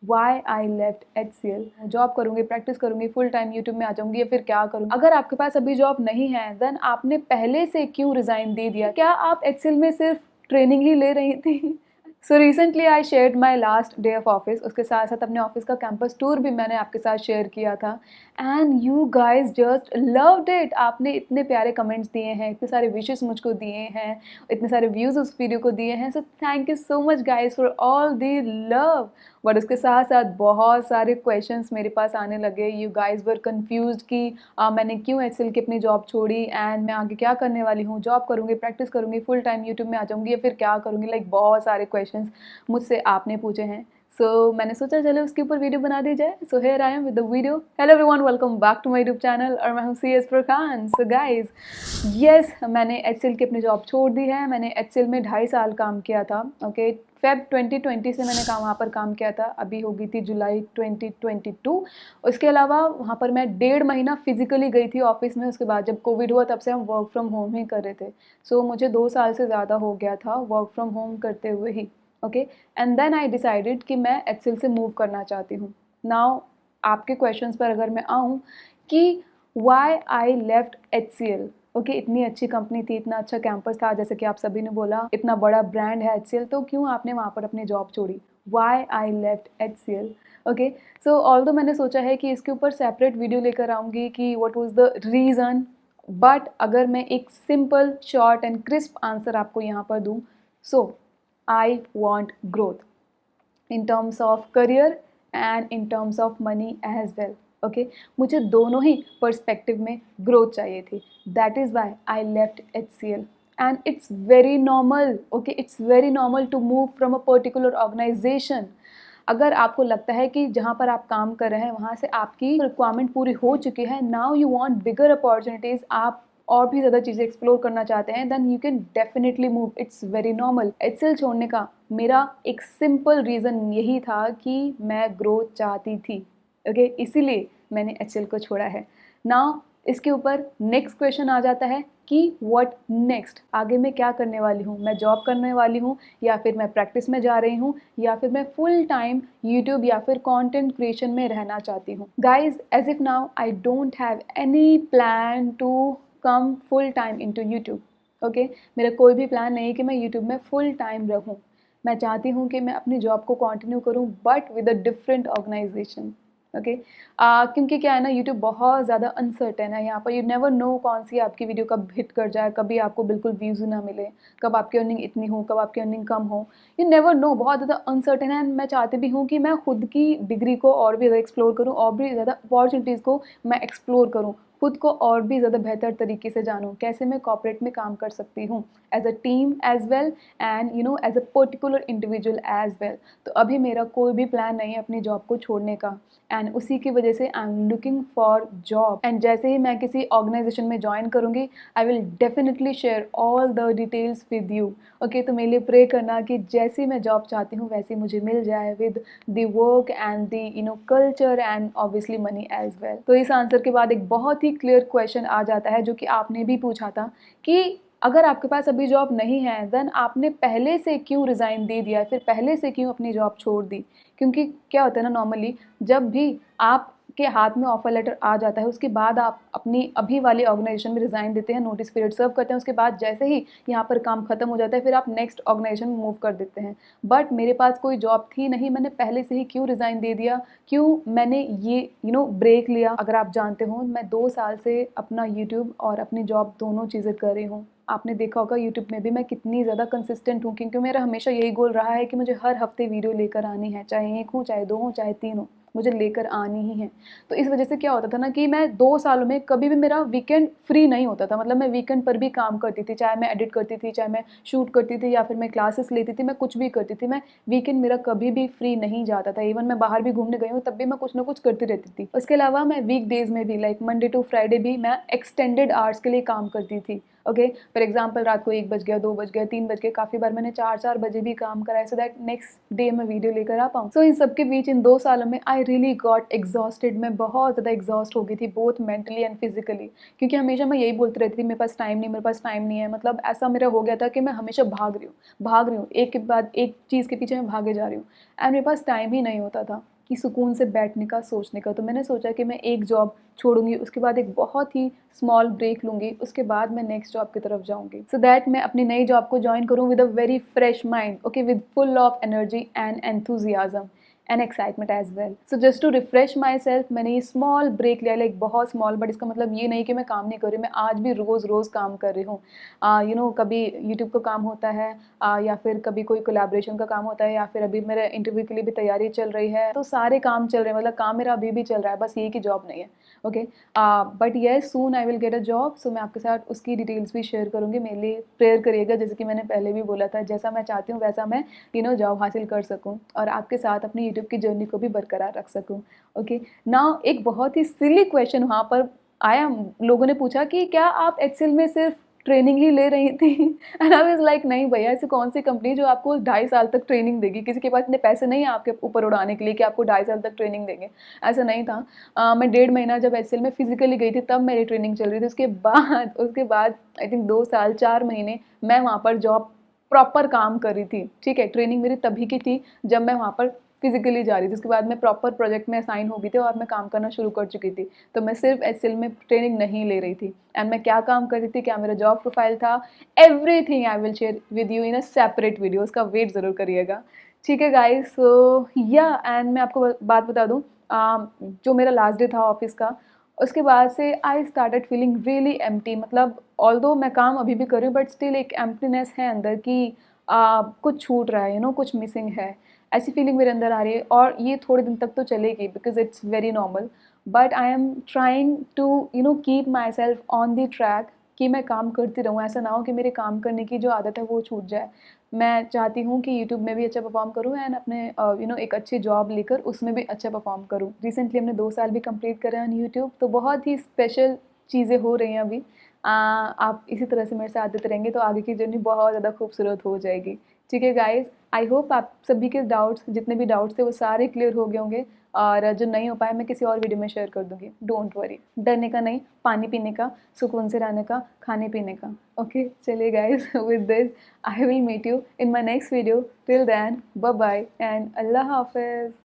Y I left HCL। Job करूँगी, practice करूँगी, full time YouTube में आ जाऊँगी या फिर क्या करूँगी। अगर आपके पास अभी जॉब नहीं है देन आपने पहले से क्यों रिज़ाइन दे दिया? क्या आप HCL में सिर्फ ट्रेनिंग ही ले रही थी? So recently I shared my last day of office. उसके साथ साथ अपने ऑफिस का कैंपस टूर भी मैंने आपके साथ शेयर किया था and you guys just loved it. आपने इतने प्यारे कमेंट्स दिए हैं, इतने सारे विशेस मुझको दिए हैं, इतने सारे व्यूज़ उस वीडियो को दिए हैं। So thank you so much guys for all the love. But उसके साथ साथ बहुत सारे क्वेश्चंस मेरे पास आने लगे। यू गाइज वर कन्फ्यूज्ड कि मैंने क्यों HCL की अपनी जॉब छोड़ी एंड मैं आगे क्या करने वाली हूँ। जॉब करूँगी, प्रैक्टिस करूँगी, फुल टाइम यूट्यूब में आ जाऊँगी या फिर क्या करूँगी। लाइक बहुत सारे क्वेश्चंस मुझसे आपने पूछे हैं। सो मैंने सोचा चलो उसके ऊपर वीडियो बना दी जाए। So here I am with the video. Hello everyone, welcome back to my YouTube channel और मैं हूँ CS Farhan. So guys yes, मैंने HCL की अपनी जॉब छोड़ दी है। मैंने HCL में 2.5 साल काम किया था। ओके, फेब 2020 से मैंने वहाँ पर काम किया था। अभी हो गई थी जुलाई 2022। उसके अलावा वहाँ पर मैं 1.5 महीना फिजिकली गई थी ऑफिस में। उसके बाद जब कोविड हुआ तब से हम वर्क फ्रॉम होम ही कर रहे थे। सो मुझे 2 साल से ज़्यादा हो गया था वर्क फ्रॉम होम करते हुए ही। Okay, and then I decided कि मैं HCL से मूव करना चाहती हूँ। नाउ आपके क्वेश्चंस पर अगर मैं आऊँ कि why I left HCL। Okay, इतनी अच्छी कंपनी थी, इतना अच्छा कैंपस था, जैसे कि आप सभी ने बोला इतना बड़ा ब्रांड है HCL, तो क्यों आपने वहाँ पर अपनी जॉब छोड़ी? Why I left HCL। Okay, so although मैंने सोचा है कि इसके ऊपर सेपरेट वीडियो लेकर आऊँगी कि what was the reason, but अगर मैं एक simple short and crisp answer आपको यहाँ पर दूँ, सो I want growth in terms of career and in terms of money as well. Okay, मुझे दोनों ही पर्सपेक्टिव में ग्रोथ चाहिए थी। That is why I left HCL and it's very normal. Okay, it's very normal to move from a particular organization. अगर आपको लगता है कि जहाँ पर आप काम कर रहे हैं वहाँ से आपकी रिक्वायरमेंट पूरी हो चुकी है, now you want bigger opportunities, आप और भी ज़्यादा चीज़ें एक्सप्लोर करना चाहते हैं, then you can definitely move. It's very normal. HCL छोड़ने का मेरा एक सिंपल रीज़न यही था कि मैं ग्रोथ चाहती थी। ओके, इसीलिए मैंने HCL को छोड़ा है। नाउ इसके ऊपर नेक्स्ट क्वेश्चन आ जाता है कि व्हाट नेक्स्ट, आगे मैं क्या करने वाली हूँ? मैं जॉब करने वाली हूँ या फिर मैं प्रैक्टिस में जा रही हूँ या फिर मैं फुल टाइम यूट्यूब या फिर कंटेंट क्रिएशन में रहना चाहती हूँ? Guys, as if now I don't have any plan to come full time into YouTube. Okay, मेरा कोई भी प्लान नहीं है कि मैं यूट्यूब में फुल टाइम रहूँ। मैं चाहती हूँ कि मैं अपनी जॉब को कंटिन्यू करूँ but with a different organisation. Okay, क्योंकि क्या है ना, यूट्यूब बहुत ज़्यादा अनसर्टेन है। यहाँ पर यू नेवर नो कौन सी आपकी वीडियो कब हिट कर जाए, कभी आपको बिल्कुल व्यूज़ ना मिले, कब आपकी अर्निंग इतनी हो, कब आपकी अर्निंग कम हो। यू नेवर नो, बहुत ज़्यादा अनसर्टेन है। एंड मैं चाहती भी हूँ कि मैं खुद की डिग्री को और भी ज़्यादा एक्सप्लोर करूँ, और भी ज़्यादा अपॉर्चुनिटीज़ को मैं एक्सप्लोर करूँ, खुद को और भी ज़्यादा बेहतर तरीके से जानूँ, कैसे मैं कॉर्पोरेट में काम कर सकती हूँ as a team as well and you know as a particular individual as well. तो अभी मेरा कोई भी प्लान नहीं है अपनी जॉब को छोड़ने का एंड उसी की वजह से I am looking for job. And जैसे ही मैं किसी ऑर्गेनाइजेशन में ज्वाइन करूँगी I will definitely share all the details with you. Okay, तो मेरे लिए प्रे करना कि जैसी मैं जॉब चाहती हूँ वैसी मुझे मिल जाए with the work and the you know culture and obviously money as well. तो इस आंसर के बाद एक बहुत ही क्लियर क्वेश्चन आ जाता है जो कि आपने भी पूछा था कि अगर आपके पास अभी जॉब नहीं है देन आपने पहले से क्यों रिज़ाइन दे दिया, फिर पहले से क्यों अपनी जॉब छोड़ दी? क्योंकि क्या होता है ना, नॉर्मली जब भी आपके हाथ में ऑफर लेटर आ जाता है उसके बाद आप अपनी अभी वाली ऑर्गेनाइजेशन में रिज़ाइन देते हैं, नोटिस पीरियड सर्व करते हैं, उसके बाद जैसे ही यहाँ पर काम खत्म हो जाता है फिर आप नेक्स्ट ऑर्गेनाइजेशन में मूव कर देते हैं। बट मेरे पास कोई जॉब थी नहीं, मैंने पहले से ही क्यों रिज़ाइन दे दिया, क्यों मैंने ये ब्रेक लिया? अगर आप जानते हो मैं 2 साल से अपना यूट्यूब और अपनी जॉब दोनों चीज़ें कर रही हूँ। आपने देखा होगा यूट्यूब में भी मैं कितनी ज़्यादा कंसिस्टेंट हूँ, क्योंकि मेरा हमेशा यही गोल रहा है कि मुझे हर हफ्ते वीडियो लेकर आनी है, चाहे 1 हो, चाहे 2 हो, चाहे 3 हो, मुझे लेकर आनी ही है। तो इस वजह से क्या होता था ना कि मैं 2 सालों में कभी भी मेरा वीकेंड फ्री नहीं होता था। मतलब मैं वीकेंड पर भी काम करती थी, चाहे मैं एडिट करती थी, चाहे मैं शूट करती थी या फिर मैं क्लासेस लेती थी, मैं कुछ भी करती थी, मैं वीकेंड मेरा कभी भी फ्री नहीं जाता था। इवन मैं बाहर भी घूमने गई हूँ तब भी मैं कुछ ना कुछ करती रहती थी। उसके अलावा मैं वीक डेज में भी लाइक मंडे टू फ्राइडे भी मैं एक्सटेंडेड आवर्स के लिए काम करती थी। ओके, फॉर एग्जाम्पल रात को 1 बज गया, 2 बज गया, 3 बज गए, काफ़ी बार मैंने 4-4 बजे भी काम करा है, सो दैट नेक्स्ट डे मैं वीडियो लेकर आ पाऊँ। सो इन सब के बीच इन 2 सालों में आई रियली गॉट एग्जॉस्टेड। मैं बहुत ज़्यादा एग्जॉस्ट हो गई थी, बोथ मेंटली एंड फिजिकली, क्योंकि हमेशा मैं यही बोलती रहती थी मेरे पास टाइम नहीं, मेरे पास टाइम नहीं है। मतलब ऐसा मेरा हो गया था कि मैं हमेशा भाग रही हूँ, एक के बाद एक चीज़ के पीछे मैं भागे जा रही हूँ एंड मेरे पास टाइम ही नहीं होता था। कि सुकून से बैठने का, सोचने का। तो मैंने सोचा कि मैं एक जॉब छोड़ूंगी, उसके बाद एक बहुत ही स्मॉल ब्रेक लूँगी, उसके बाद मैं नेक्स्ट जॉब की तरफ जाऊँगी, सो दैट मैं अपनी नई जॉब को ज्वाइन करूँ with a very fresh mind, okay, with full of energy and enthusiasm and excitement as well. So just to refresh myself मैंने ये स्मॉल ब्रेक लिया, लाइक बहुत स्मॉल, बट इसका मतलब ये नहीं कि मैं काम नहीं कर रही, मैं आज भी रोज़ रोज़ काम कर रही हूँ। कभी यूट्यूब का काम होता है, या फिर कभी कोई कोलैबोरेशन का काम होता है, या फिर अभी मेरे इंटरव्यू के लिए भी तैयारी चल रही है, तो सारे काम चल रहे हैं, मतलब काम मेरा अभी भी चल रहा है, बस ये कि जॉब नहीं है, okay. But yes, soon I will get a job, so मैं आपके साथ उसकी डिटेल्स भी शेयर करूँगी। मेरे लिए प्रेयर करिएगा, जैसे कि मैंने पहले भी बोला था, जैसा मैं चाहती हूँ वैसा मैं जॉब हासिल कर सकूँ और आपके साथ अपनी यूट्यूब की जर्नी को भी बरकरार रख सकूँ, ओके। नाउ एक बहुत ही सिली क्वेश्चन वहाँ पर आया, लोगों ने पूछा कि क्या आप एक्सेल में सिर्फ ट्रेनिंग ही ले रही थी एंड आई वाज लाइक नहीं भैया, ऐसी कौन सी कंपनी जो आपको 2.5 साल तक ट्रेनिंग देगी, किसी के पास इतने पैसे नहीं है आपके ऊपर उड़ाने के लिए कि आपको 2.5 साल तक ट्रेनिंग देंगे, ऐसा नहीं था। मैं 1.5 महीना जब एक्सेल में फिजिकली गई थी तब मेरी ट्रेनिंग चल रही थी, उसके बाद आई थिंक 2 साल 4 महीने मैं वहाँ पर जॉब प्रॉपर काम कर रही थी, ठीक है। ट्रेनिंग मेरी तभी की थी जब मैं वहाँ पर फिजिकली जा रही थी, उसके बाद मैं प्रॉपर प्रोजेक्ट में असाइन हो गई थी और मैं काम करना शुरू कर चुकी थी। तो मैं सिर्फ एक्सेल में ट्रेनिंग नहीं ले रही थी। एंड मैं क्या काम कर रही थी, क्या मेरा जॉब प्रोफाइल था, everything I will share with you in a separate video, उसका वेट ज़रूर करिएगा, ठीक है गाइस। सो या एंड मैं आपको बात बता दूँ, जो मेरा लास्ट डे था ऑफिस का, उसके बाद से I started feeling really empty, मतलब ऑल्दो मैं काम अभी भी कर रही हूँ बट स्टिल एक एम्प्टीनेस है अंदर की, कुछ छूट रहा है, कुछ मिसिंग है, ऐसी फीलिंग मेरे अंदर आ रही है। और ये थोड़े दिन तक तो चलेगी because it's very normal, but I am trying to keep myself on the track, कि मैं काम करती रहूँ, ऐसा ना हो कि मेरे काम करने की जो आदत है वो छूट जाए। मैं चाहती हूँ कि यूट्यूब में भी अच्छा परफॉर्म करूँ एंड अपने एक अच्छी जॉब लेकर उसमें भी अच्छा परफॉर्म करूँ। रिसेंटली हमने 2 साल भी कंप्लीट करे हैं ऑन यूट्यूब, तो बहुत ही स्पेशल चीज़ें हो रही हैं अभी। आप इसी तरह से मेरे साथ देते रहेंगे तो आगे की जर्नी बहुत ज़्यादा खूबसूरत हो जाएगी, ठीक है गाइज। आई होप आप सभी के डाउट्स, जितने भी डाउट्स थे वो सारे क्लियर हो गए होंगे, और जो नहीं हो पाए मैं किसी और वीडियो में शेयर कर दूंगी। डोंट वरी, डरने का नहीं, पानी पीने का, सुकून से रहने का, खाने पीने का, ओके। चलिए guys, with this I will meet you in my next video. Till then bye bye and अल्लाह हाफिज़।